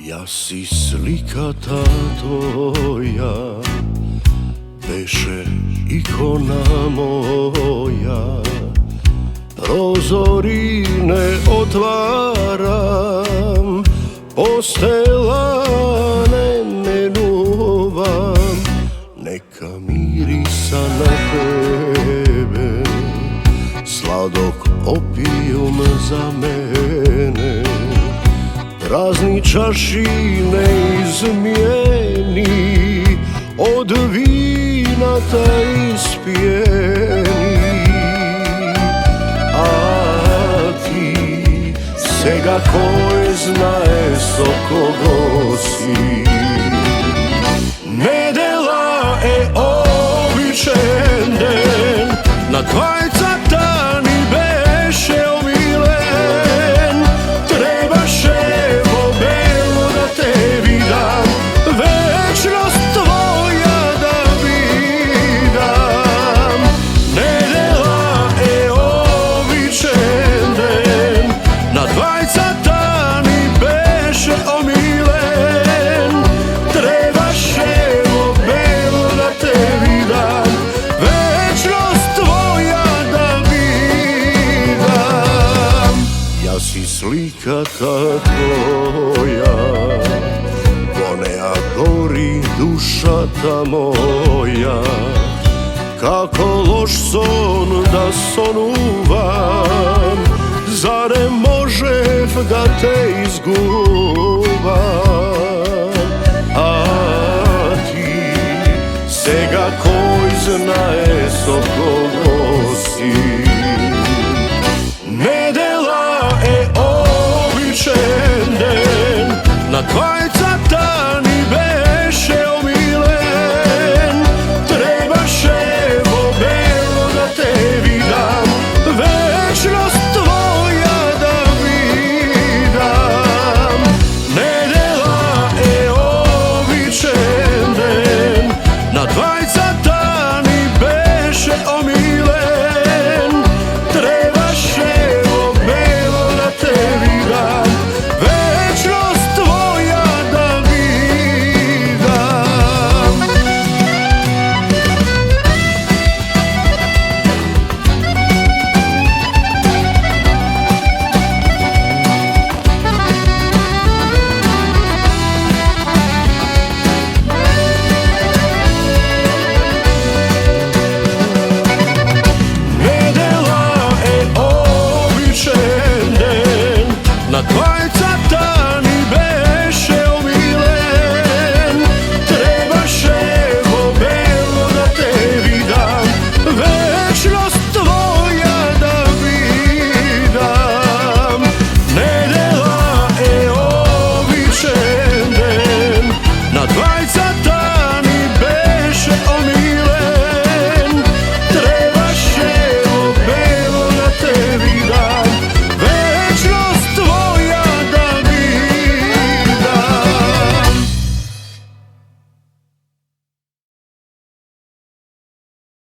Ja si slika ta tvoja, beše ikona moja. Prozorine otvaram, postelane menuvam. Neka mirisa na tebe, sladok opijum za mene. Prazni čašine izmijeni, od vina taj ispijeni. A ti sega koji znaje kogo si. Nedela običen den, na dvajca tani beše omilen. Trebaše bobelo da te vidam, večnost tvoja da vidam. Nedela običen den, na dvajca tani beše omilen. Trebaše bobelo da te vidam, večnost tvoja da vidam. Ja si slika ta tvoja, ponea gori duša ta moja. Kako loš son da sonuvam, zar ne možev da te izguvam. A ti sega koji znaje kogo si. Nedela običen den, na